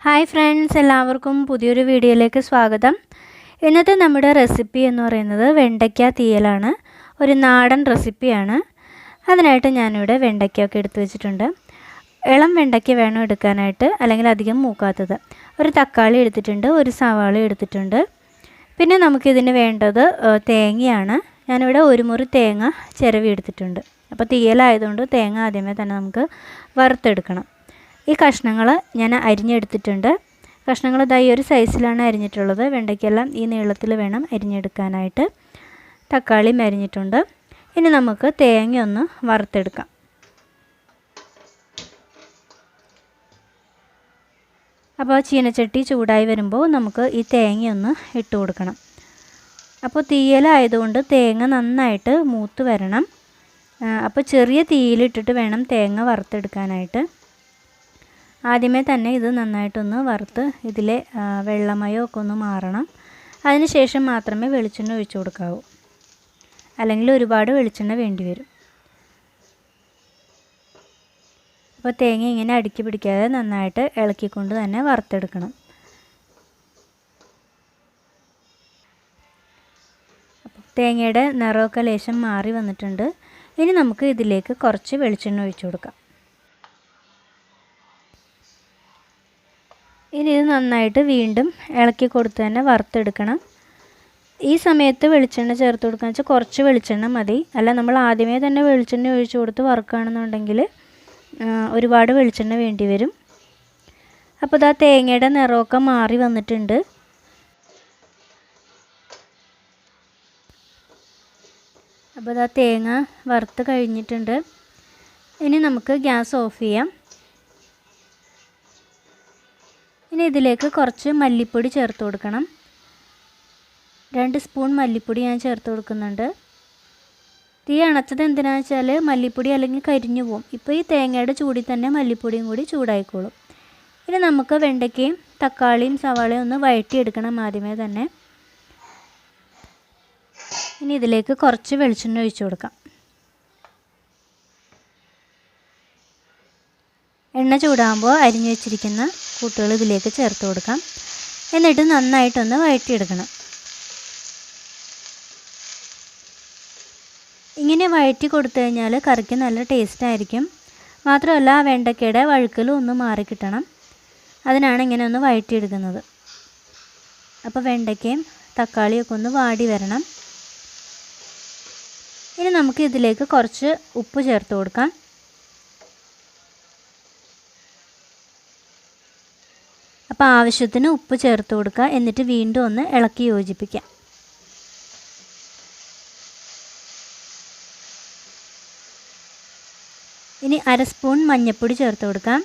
Hi friends, എല്ലാവർക്കും പുതിയൊരു വീഡിയോയിലേക്ക് സ്വാഗതം. ഇന്നത്തെ നമ്മുടെ റെസിപ്പി എന്ന് പറയുന്നത് വെണ്ടയ്ക്ക തീയലാണ്. ഒരു നാടൻ റെസിപ്പിയാണ്. അതിനായിട്ട് ഞാനിവിടെ വെണ്ടയ്ക്കയൊക്കെ എടുത്തു വെച്ചിട്ടുണ്ട്. ഇളം വെണ്ടയ്ക്ക വേണം എടുക്കാനായിട്ട്, അല്ലെങ്കിൽ അധികം മൂക്കാത്തത്. ഒരു തക്കാളി എടുത്തിട്ടുണ്ട്, ഒരു സവാള എടുത്തിട്ടുണ്ട്. പിന്നെ നമുക്കിതിന് വേണ്ടത് തേങ്ങയാണ്. ഞാനിവിടെ ഒരു മുറി തേങ്ങ ചിരവി എടുത്തിട്ടുണ്ട്. അപ്പോൾ തീയലായതുകൊണ്ട് തേങ്ങ ആദ്യമേ തന്നെ നമുക്ക് വറുത്തെടുക്കണം. ഈ കഷ്ണങ്ങൾ ഞാൻ അരിഞ്ഞെടുത്തിട്ടുണ്ട്. കഷ്ണങ്ങൾ ഈ ഒരു സൈസിലാണ് അരിഞ്ഞിട്ടുള്ളത്. വെണ്ടയ്ക്കെല്ലാം ഈ നീളത്തിൽ വേണം അരിഞ്ഞെടുക്കാനായിട്ട്. തക്കാളിയും അരിഞ്ഞിട്ടുണ്ട്. ഇനി നമുക്ക് തേങ്ങ ഒന്ന് വറുത്തെടുക്കാം. അപ്പോൾ ചീനച്ചട്ടി ചൂടായി വരുമ്പോൾ നമുക്ക് ഈ തേങ്ങയൊന്ന് ഇട്ട് കൊടുക്കണം. അപ്പോൾ തീയലായതുകൊണ്ട് തേങ്ങ നന്നായിട്ട് മൂത്ത് വരണം. അപ്പോൾ ചെറിയ തീയിലിട്ടിട്ട് വേണം തേങ്ങ വറുത്തെടുക്കാനായിട്ട്. ആദ്യമേ തന്നെ ഇത് നന്നായിട്ടൊന്ന് വറുത്ത് ഇതിലെ വെള്ളമയമൊക്കെ ഒന്ന് മാറണം. അതിനുശേഷം മാത്രമേ വെളിച്ചെണ്ണ ഒഴിച്ചു കൊടുക്കാവൂ, അല്ലെങ്കിൽ ഒരുപാട് വെളിച്ചെണ്ണ വേണ്ടി വരും. അപ്പോൾ തേങ്ങ ഇങ്ങനെ അടുക്കി പിടിക്കാതെ നന്നായിട്ട് ഇളക്കിക്കൊണ്ട് തന്നെ വറുത്തെടുക്കണം. അപ്പോൾ തേങ്ങയുടെ നിറമൊക്കെ ലേശം മാറി വന്നിട്ടുണ്ട്. ഇനി നമുക്ക് ഇതിലേക്ക് കുറച്ച് വെളിച്ചെണ്ണ ഒഴിച്ചു കൊടുക്കാം. ഇനി ഇത് നന്നായിട്ട് വീണ്ടും ഇളക്കി കൊടുത്ത് തന്നെ വറുത്തെടുക്കണം. ഈ സമയത്ത് വെളിച്ചെണ്ണ ചേർത്ത് കൊടുക്കുക വെച്ചാൽ കുറച്ച് വെളിച്ചെണ്ണ മതി. അല്ല നമ്മൾ ആദ്യമേ തന്നെ വെളിച്ചെണ്ണ ഒഴിച്ച് കൊടുത്ത് വറുക്കുകയാണെന്നുണ്ടെങ്കിൽ ഒരുപാട് വെളിച്ചെണ്ണ വേണ്ടി വരും. അപ്പോൾ ഇതാ തേങ്ങയുടെ നിറമൊക്കെ മാറി വന്നിട്ടുണ്ട്. അപ്പോൾ ഇതാ തേങ്ങ വറുത്ത് കഴിഞ്ഞിട്ടുണ്ട്. ഇനി നമുക്ക് ഗ്യാസ് ഓഫ് ചെയ്യാം. ഇനി ഇതിലേക്ക് കുറച്ച് മല്ലിപ്പൊടി ചേർത്ത് കൊടുക്കണം. 2 സ്പൂൺ മല്ലിപ്പൊടി ഞാൻ ചേർത്ത് കൊടുക്കുന്നുണ്ട്. തീ അണച്ചത് എന്തിനാണെന്ന് വെച്ചാൽ മല്ലിപ്പൊടി അല്ലെങ്കിൽ കരിഞ്ഞു പോകും. ഇപ്പോൾ ഈ തേങ്ങയുടെ ചൂടിൽ തന്നെ മല്ലിപ്പൊടിയും കൂടി ചൂടായിക്കോളും. ഇനി നമുക്ക് വെണ്ടയ്ക്കയും തക്കാളിയും സവാളയും ഒന്ന് വഴറ്റിയെടുക്കണം ആദ്യമേ തന്നെ. ഇനി ഇതിലേക്ക് കുറച്ച് വെളിച്ചെണ്ണ ഒഴിച്ചു കൊടുക്കാം. എണ്ണ ചൂടാകുമ്പോൾ അരിഞ്ഞു വെച്ചിരിക്കുന്ന കൂട്ടുകൾ ഇതിലേക്ക് ചേർത്ത് കൊടുക്കാം. എന്നിട്ട് നന്നായിട്ടൊന്ന് വഴറ്റിയെടുക്കണം. ഇങ്ങനെ വഴറ്റി കൊടുത്തു കഴിഞ്ഞാൽ കറിക്ക് നല്ല ടേസ്റ്റ് ആയിരിക്കും. മാത്രമല്ല വെണ്ടയ്ക്കയുടെ വഴുക്കലും ഒന്ന് മാറിക്കിട്ടണം. അതിനാണ് ഇങ്ങനെ ഒന്ന് വഴറ്റിയെടുക്കുന്നത്. അപ്പോൾ വെണ്ടയ്ക്കയും തക്കാളിയൊക്കെ ഒന്ന് വാടി വരണം. ഇനി നമുക്ക് ഇതിലേക്ക് കുറച്ച് ഉപ്പ് ചേർത്ത് കൊടുക്കാം. അപ്പോൾ ആവശ്യത്തിന് ഉപ്പ് ചേർത്ത് കൊടുക്കുക. എന്നിട്ട് വീണ്ടും ഒന്ന് ഇളക്കി യോജിപ്പിക്കാം. ഇനി 1/2 സ്പൂൺ മഞ്ഞൾപ്പൊടി ചേർത്ത് കൊടുക്കാം.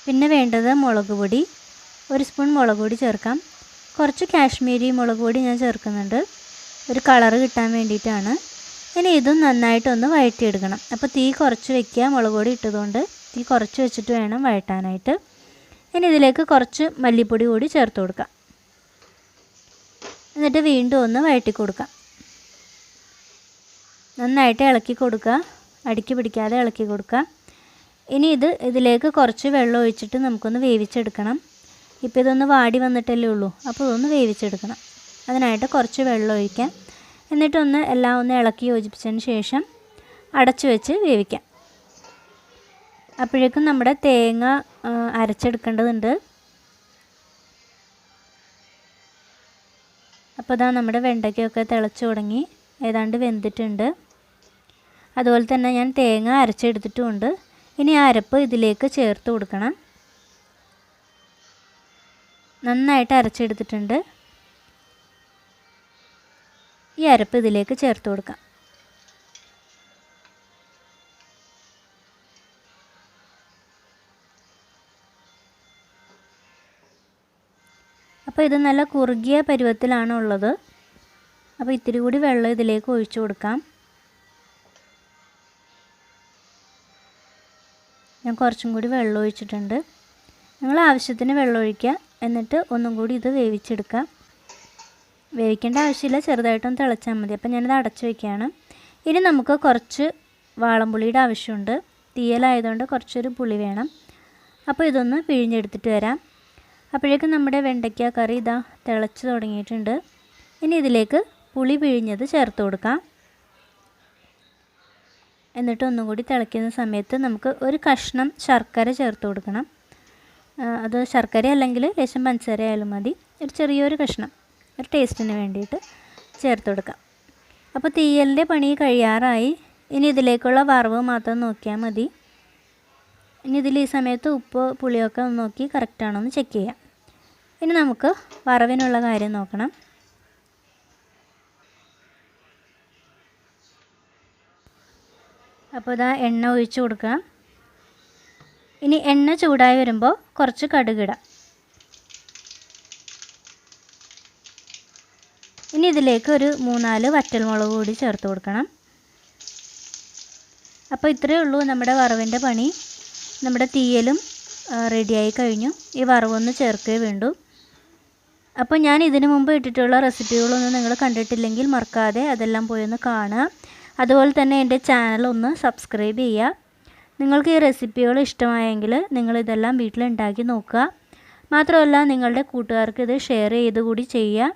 പിന്നെ വേണ്ടത് മുളക് പൊടി. 1 സ്പൂൺ മുളക് പൊടി ചേർക്കാം. കുറച്ച് കാശ്മീരി മുളക് പൊടി ഞാൻ ചേർക്കുന്നുണ്ട്, ഒരു കളറ് കിട്ടാൻ വേണ്ടിയിട്ടാണ്. ഇനി ഇതും നന്നായിട്ടൊന്ന് വഴറ്റിയെടുക്കണം. അപ്പോൾ തീ കുറച്ച് വയ്ക്കുക. മുളക് പൊടി ഇട്ടതുകൊണ്ട് തീ കുറച്ച് വെച്ചിട്ട് വേണം വഴറ്റാനായിട്ട്. ഇനി ഇതിലേക്ക് കുറച്ച് മല്ലിപ്പൊടി കൂടി ചേർത്ത് കൊടുക്കാം. എന്നിട്ട് വീണ്ടും ഒന്ന് വഴറ്റി കൊടുക്കാം. നന്നായിട്ട് ഇളക്കി കൊടുക്കുക, അടുക്കി പിടിക്കാതെ ഇളക്കി കൊടുക്കുക. ഇനി ഇതിലേക്ക് കുറച്ച് വെള്ളം ഒഴിച്ചിട്ട് നമുക്കൊന്ന് വേവിച്ചെടുക്കണം. ഇപ്പോൾ ഇതൊന്ന് വാടി വന്നിട്ടല്ലേ ഉള്ളൂ, അപ്പോൾ ഇതൊന്ന് വേവിച്ചെടുക്കണം. അതിനായിട്ട് കുറച്ച് വെള്ളം ഒഴിക്കാം. എന്നിട്ടൊന്ന് എല്ലാം ഒന്ന് ഇളക്കി യോജിപ്പിച്ചതിന് ശേഷം അടച്ചു വെച്ച് വേവിക്കാം. അപ്പോഴേക്കും നമ്മുടെ തേങ്ങ അരച്ചെടുക്കേണ്ടതുണ്ട്. അപ്പോൾ ഇതാ നമ്മുടെ വെണ്ടയ്ക്കയൊക്കെ തിളച്ച് തുടങ്ങി, ഏതാണ്ട് വെന്തിട്ടുണ്ട്. അതുപോലെ തന്നെ ഞാൻ തേങ്ങ അരച്ചെടുത്തിട്ടുമുണ്ട്. ഇനി ആ അരപ്പ് ഇതിലേക്ക് ചേർത്ത് കൊടുക്കണം. നന്നായിട്ട് അരച്ചെടുത്തിട്ടുണ്ട്. ഈ അരപ്പ് ഇതിലേക്ക് ചേർത്ത് കൊടുക്കാം. അപ്പോൾ ഇത് നല്ല കുറുകിയ പരുവത്തിലാണ് ഉള്ളത്. അപ്പോൾ ഇത്തിരി കൂടി വെള്ളം ഇതിലേക്ക് ഒഴിച്ചു കൊടുക്കാം. ഞാൻ കുറച്ചും കൂടി വെള്ളം ഒഴിച്ചിട്ടുണ്ട്. നിങ്ങൾ ആവശ്യത്തിന് വെള്ളം ഒഴിക്കുക. എന്നിട്ട് ഒന്നും കൂടി ഇത് വേവിച്ചെടുക്കാം. വേവിക്കേണ്ട ആവശ്യമില്ല, ചെറുതായിട്ടൊന്ന് തിളച്ചാൽ മതി. അപ്പോൾ ഞാനിത് അടച്ചു വയ്ക്കുകയാണ്. ഇനി നമുക്ക് കുറച്ച് വാളംപുളിയുടെ ആവശ്യമുണ്ട്. തീയലായതുകൊണ്ട് കുറച്ചൊരു പുളി വേണം. അപ്പോൾ ഇതൊന്ന് പിഴിഞ്ഞെടുത്തിട്ട് വരാം. അപ്പോഴേക്കും നമ്മുടെ വെണ്ടയ്ക്ക കറി ഇതാ തിളച്ച് തുടങ്ങിയിട്ടുണ്ട്. ഇനി ഇതിലേക്ക് പുളി പിഴിഞ്ഞത് ചേർത്ത് കൊടുക്കാം. എന്നിട്ട് ഒന്നും കൂടി തിളയ്ക്കുന്ന സമയത്ത് നമുക്ക് ഒരു കഷ്ണം ശർക്കര ചേർത്ത് കൊടുക്കണം. അത് ശർക്കര അല്ലെങ്കിൽ ലേശം പഞ്ചസാര ആയാലും മതി. ഒരു ചെറിയൊരു കഷ്ണം ഒരു ടേസ്റ്റിന് വേണ്ടിയിട്ട് ചേർത്ത് കൊടുക്കാം. അപ്പോൾ തീയലിൻ്റെ പണി കഴിയാറായി. ഇനി ഇതിലേക്കുള്ള വറവ് മാത്രം നോക്കിയാൽ മതി. ഇനി ഇതിൽ ഈ സമയത്ത് ഉപ്പ് പുളിയൊക്കെ ഒന്ന് നോക്കി കറക്റ്റാണോ എന്ന് ചെക്ക് ചെയ്യാം. ഇനി നമുക്ക് വറവിനുള്ള കാര്യം നോക്കണം. അപ്പോൾ ഇതാ എണ്ണ ഒഴിച്ച് കൊടുക്കുക. ഇനി എണ്ണ ചൂടായി വരുമ്പോൾ കുറച്ച് കടുകിടാം. ഇനി ഇതിലേക്ക് ഒരു 3-4 വറ്റൽമുളക് കൂടി ചേർത്ത് കൊടുക്കണം. അപ്പോൾ ഇത്രയേ ഉള്ളൂ നമ്മുടെ വറവിൻ്റെ പണി. നമ്മുടെ തീയലും റെഡിയായി കഴിഞ്ഞു. ഈ വറവൊന്ന് ചേർക്കേ വേണ്ടൂ. അപ്പോൾ ഞാൻ ഇതിനു മുമ്പ് ഇട്ടിട്ടുള്ള റെസിപ്പികളൊന്നും നിങ്ങൾ കണ്ടിട്ടില്ലെങ്കിൽ മറക്കാതെ അതെല്ലാം പോയി ഒന്ന് കാണുക. അതുപോലെ തന്നെ എൻ്റെ ചാനൽ ഒന്ന് സബ്സ്ക്രൈബ് ചെയ്യുക. നിങ്ങൾക്ക് ഈ റെസിപ്പികൾ ഇഷ്ടമായെങ്കിൽ നിങ്ങളിതെല്ലാം വീട്ടിലുണ്ടാക്കി നോക്കുക. മാത്രമല്ല നിങ്ങളുടെ കൂട്ടുകാർക്ക് ഇത് ഷെയർ ചെയ്ത് കൂടി ചെയ്യുക.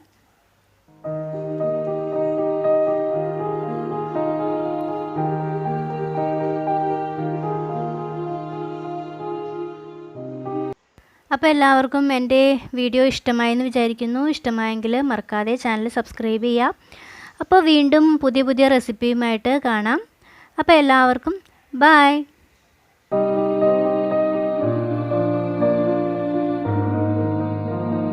അപ്പോൾ എല്ലാവർക്കും എൻ്റെ വീഡിയോ ഇഷ്ടമായെന്ന് വിചാരിക്കുന്നു. ഇഷ്ടമായെങ്കിൽ മറക്കാതെ ചാനൽ സബ്സ്ക്രൈബ് ചെയ്യുക. അപ്പോൾ വീണ്ടും പുതിയ റെസിപ്പിയുമായിട്ട് കാണാം. അപ്പോൾ എല്ലാവർക്കും ബൈ.